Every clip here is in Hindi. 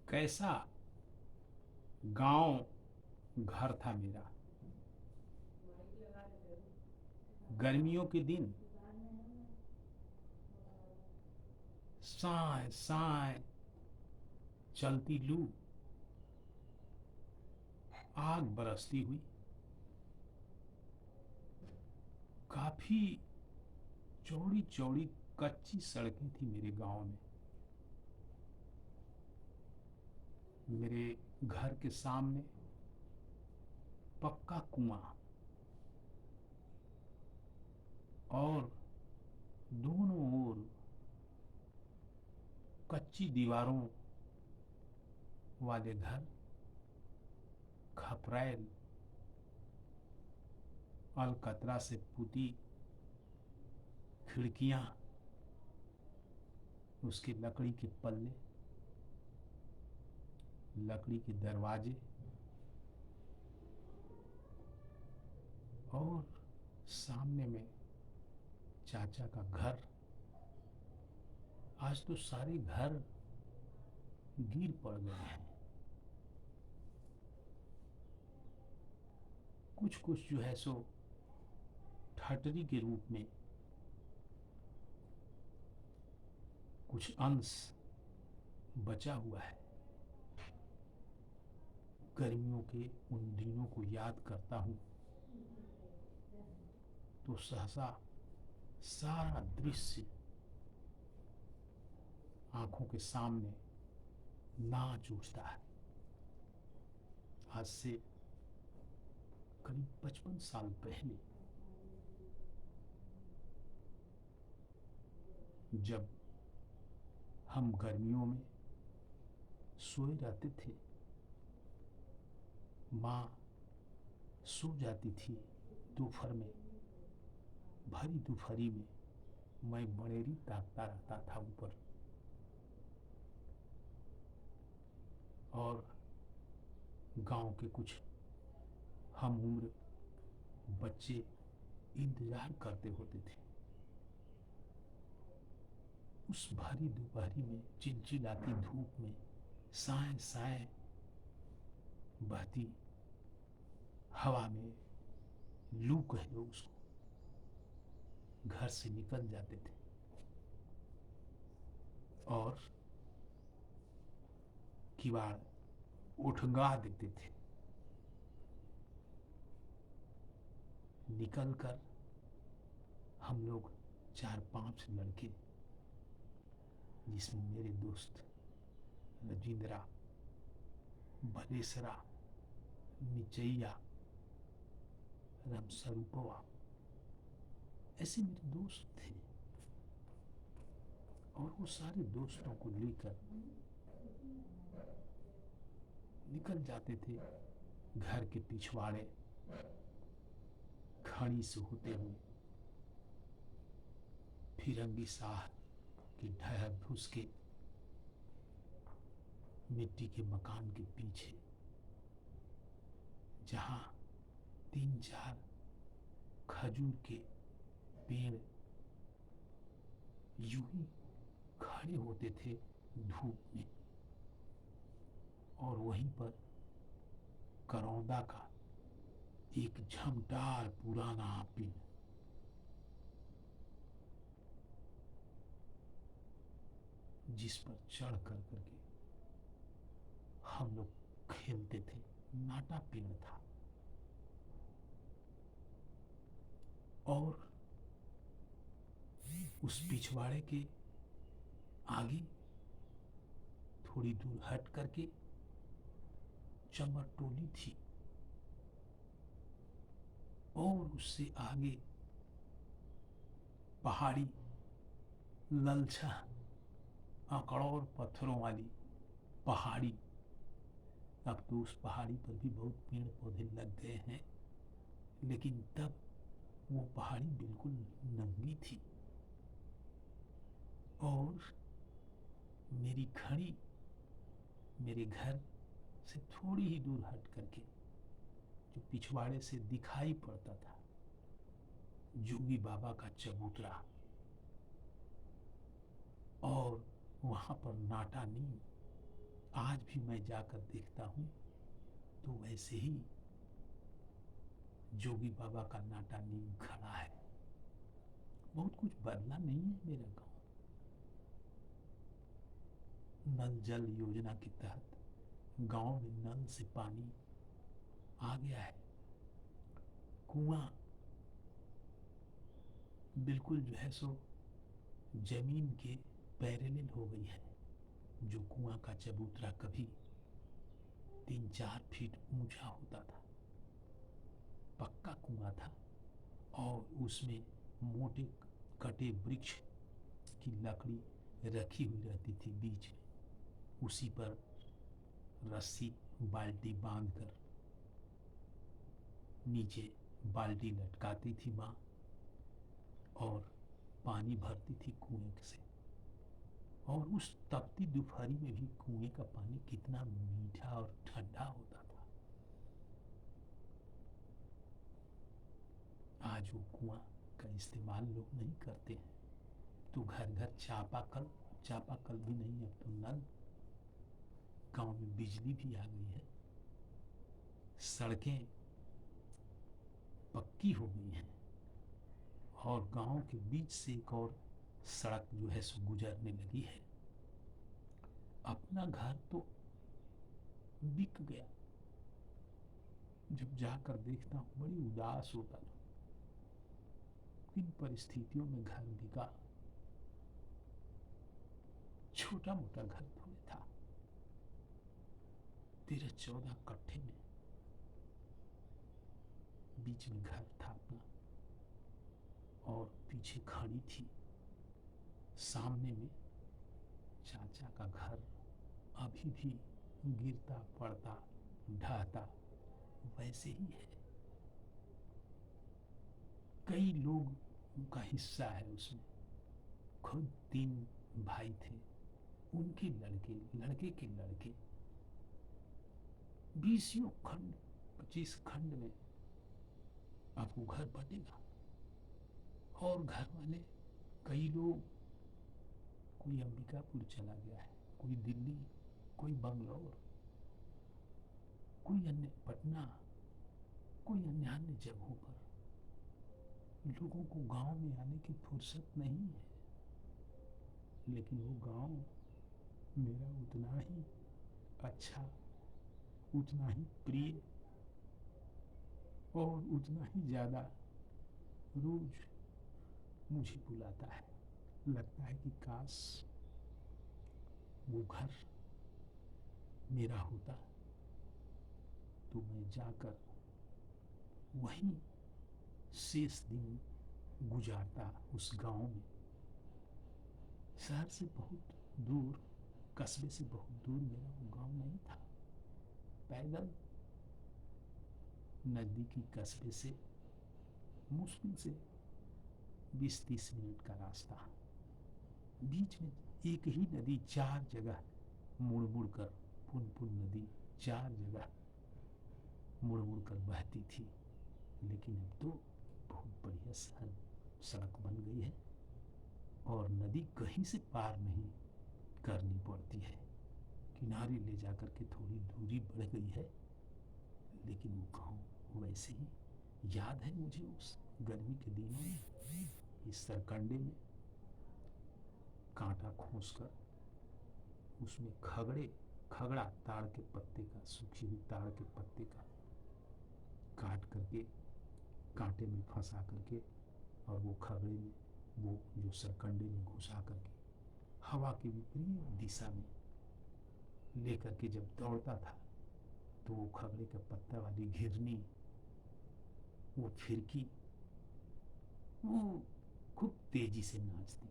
कैसा गांव घर था मेरा। गर्मियों के दिन साए साए चलती लू, आग बरसती हुई। काफी चौड़ी चौड़ी कच्ची सड़कें थी मेरे गांव में। मेरे घर के सामने पक्का कुआं और दोनों ओर कच्ची दीवारों वाले घर, खपरैल अलकतरा से पुती खिड़कियां, उसके लकड़ी के पल्ले, लकड़ी के दरवाजे और सामने में चाचा का घर। आज तो सारे घर गिर पड़ गए हैं। कुछ कुछ जो है सो ठटरी के रूप में कुछ अंश बचा हुआ है। गर्मियों के उन दिनों को याद करता हूँ तो सहसा सारा दृश्य आंखों के सामने नाच उठता है। आज से करीब 55 साल पहले जब हम गर्मियों में सोए रहते थे, माँ सो जाती थी दोपहर में, भरी दोपहरी में मैं बड़ेरी ताकता रहता था ऊपर, और गांव के कुछ हम उम्र बच्चे इंतजार करते होते थे। उस भारी दोपहरी में चिलचिलाती धूप में साए साए बहती हवा में, लू कह लो उसको, घर से निकल जाते थे और किवाड़ उठगा देते थे। निकलकर हम लोग 4-5 लड़के, जिसमें मेरे दोस्त रजिंद्रा, भलेसरा, मिचैया, रामस्वरूपवा, ऐसे मेरे दोस्त थे, और वो सारे दोस्तों को लेकर निकल जाते थे घर के पिछवाड़े, खड़ी से होते हुए फिरंगी साह की ढह भूस के मिट्टी के मकान के पीछे, जहां 3-4 खजूर के पेड़ यूं ही खड़े होते थे धूप में, और वहीं पर करौंदा का एक झमटार पुराना पेड़, जिस पर चढ़ कर करके हम लोग खेलते थे। नाटा पेड़ था, और उस पिछवाड़े के आगे थोड़ी दूर हट करके चमर टोली थी, और उससे आगे पहाड़ी ललछा अकड़ौर पत्थरों वाली पहाड़ी। अब तो उस पहाड़ी पर भी बहुत पेड़ पौधे लग गए हैं, लेकिन तब वो पहाड़ी बिल्कुल नंगी थी, और मेरी खड़ी मेरे घर से थोड़ी ही दूर हट करके जो पिछवाड़े से दिखाई पड़ता था जोगी बाबा का चबूतरा, और वहां पर नाटा नीम आज भी मैं जाकर देखता हूँ तो वैसे ही जोगी बाबा का नाटा नीम खड़ा है। बहुत कुछ बदला नहीं है मेरा गांव। नल जल योजना के तहत गांव में नल से पानी आ गया है। कुआं बिल्कुल जो है सो जमीन के पैरेलल हो गई है। जो कुआं का चबूतरा कभी 3-4 फीट ऊंचा होता था, पक्का कुआं था, और उसमें मोटे कटे वृक्ष की लकड़ी रखी हुई रहती थी बीच में। उसी पर रस्सी बाल्टी बांधकर नीचे बाल्टी लटकाती थी माँ और पानी भरती थी कुएं से। और उस तपती दोपहरी में भी कुएं का पानी कितना मीठा और ठंडा होता था। आज वो कुआं का इस्तेमाल लोग नहीं करते हैं, तो घर घर चापाकल भी नहीं, अब तो नल। गांव में बिजली भी आ गई है, सड़कें पक्की हो गई हैं, और गांव के बीच से एक और सड़क जो है सो गुजरने लगी है। अपना घर तो बिक गया। जब जाकर देखता हूँ बड़ी उदास होता था। किन परिस्थितियों में घर बिका। छोटा मोटा घर थोड़े था, 13-14 कट्ठे में बीच में घर था अपना, और पीछे खड़ी थी। सामने में चाचा का घर अभी भी गिरता पड़ता ढहता वैसे ही है। कई लोग का हिस्सा है उसमें। खुद 3 भाई थे, उनके लड़के के लड़के 20 खंड 25 खंड में आपको घर बनेगा। और घर वाले कई लोग, कोई अंबिकापुर चला गया है, कोई दिल्ली, कोई बंगलौर, कोई अन्य पटना, कोई अन्य जगहों पर। लोगों को गांव में आने की फुर्सत नहीं है। लेकिन वो गांव मेरा उतना ही अच्छा, उतना ही प्रिय और उतना ही ज्यादा रोज मुझे बुलाता है। लगता है कि काश वो घर मेरा होता तो मैं जाकर वहीं शेष दिन गुजारता उस गांव में। शहर से बहुत दूर, कस्बे से बहुत दूर मेरा वो गांव नहीं था। पैदल नजदीकी कस्बे से मुश्किल से 20-30 मिनट का रास्ता। बीच में एक ही नदी 4 जगह मुड़ मुड़ कर, पुन नदी 4 जगह मुड़ मुड़ कर बहती थी। लेकिन अब तो बहुत बढ़िया सड़क बन गई है और नदी कहीं से पार नहीं करनी पड़ती है। किनारे ले जाकर के थोड़ी दूरी बढ़ गई है। लेकिन वो गाँव वैसे ही याद है मुझे उस गर्मी के दिनों में, इस सरकंडे में कांटा खोस कर उसमें खगड़ा ताड़ के पत्ते का, सूखी हुई ताड़ के पत्ते का काट करके कांटे में फंसा करके, और वो खगड़े में, वो जो सरकंडे में घुसा करके हवा की विपरीत दिशा में लेकर के जब दौड़ता था, तो वो खगड़े के पत्ता वाली घिरनी, वो फिरकी, वो खूब तेजी से नाचती।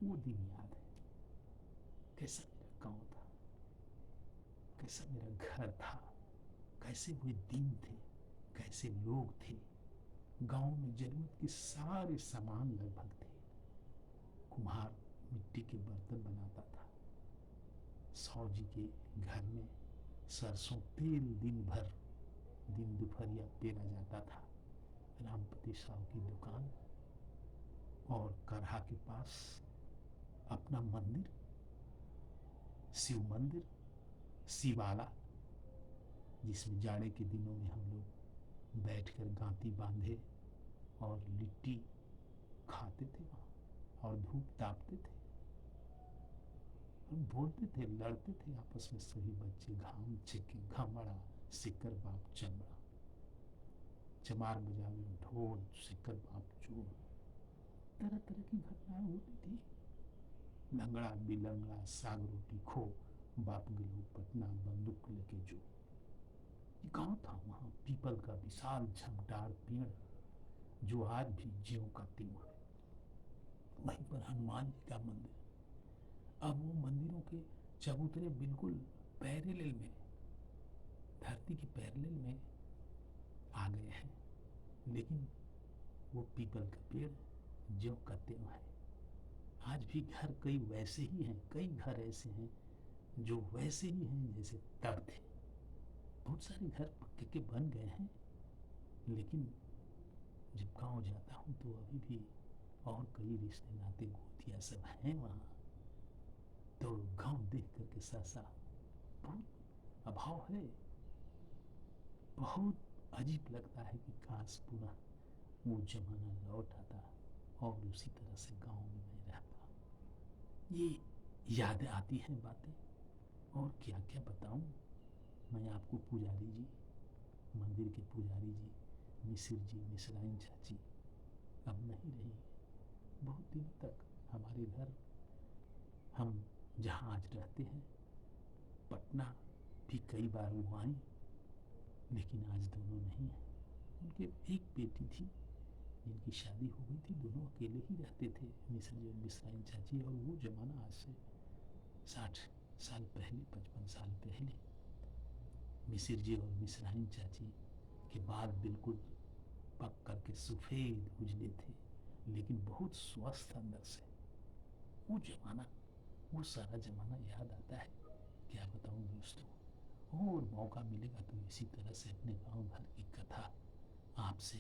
वो दिन याद है। कैसा मेरा गांव था, कैसा मेरा घर था, कैसे वे दिन थे, कैसे लोग थे। गांव में जरूरत के सारे सामान लगभग थे। कुम्हार मिट्टी के बर्तन बनाता था। सौजी के घर में सरसों तेल दिन दोपहरिया पेरा जाता था। रामपति साहब की दुकान, और करहा के पास अपना मंदिर, शिव मंदिर, शिवाला, जिसमें जाड़े के दिनों में हम लोग बैठकर गांती बांधे और लिट्टी खाते थे वहाँ और धूप तापते थे। हम बोलते थे, लड़ते थे आपस में सभी बच्चे, घाम छिके घमड़ा सिकर बाप चमड़ा, चमार बजावे ढोल सिकर बाप चूड़। तरह तरह की घटनाएं होती थी। लंगड़ा बिलंगड़ा साग रोटी खो, बाप गिलो पटना बंदूक लेके जो। गांव था वहां, पीपल का विशाल झमटार पेड़ जो आज भी ज्यों का त्यों है। वहीं पर हनुमान जी का मंदिर। अब वो मंदिरों के चबूतरे बिल्कुल पैरेलल में, धरती के पैरेलल में आ गए हैं, लेकिन वो पीपल का पेड़ ज्यों का त्यों है। आज भी घर कई वैसे ही हैं, कई घर ऐसे हैं जो वैसे ही हैं जैसे तब थे। बहुत सारे घर पक्के के बन गए हैं, लेकिन जब गांव जाता हूँ तो अभी भी और कई रिश्ते नाते गोतिया सब हैं वहाँ। तो गांव देख करके सहसा बहुत अभाव है। बहुत अजीब लगता है कि काश पुनः वो जमाना लौट आता और उसी तरह से गांव में मैं रहता। ये याद आती हैं बातें, और क्या क्या बताऊं। मैं आपको पुजारी जी, मंदिर के पुजारी जी, मिसिर जी, मिसराइन चाची अब नहीं रही। बहुत दिन तक हमारे घर, हम जहाँ आज रहते हैं, पटना भी कई बार वो आई, लेकिन आज दोनों नहीं हैं। उनके एक बेटी थी जिनकी शादी हो गई थी, दोनों अकेले ही रहते थे, मिसर जी और मिसराइन चाची। और वो जमाना आज से 60 साल पहले, 55 साल पहले। मिसिर जी और मिसराइन चाची के बाल बिल्कुल पक करके सफ़ेद उजले थे, लेकिन बहुत स्वस्थ अंदर से। वो जमाना, वो सारा जमाना याद आता है। क्या बताऊं दोस्तों। और मौका मिलेगा तो इसी तरह से अपने गांव घर की कथा आपसे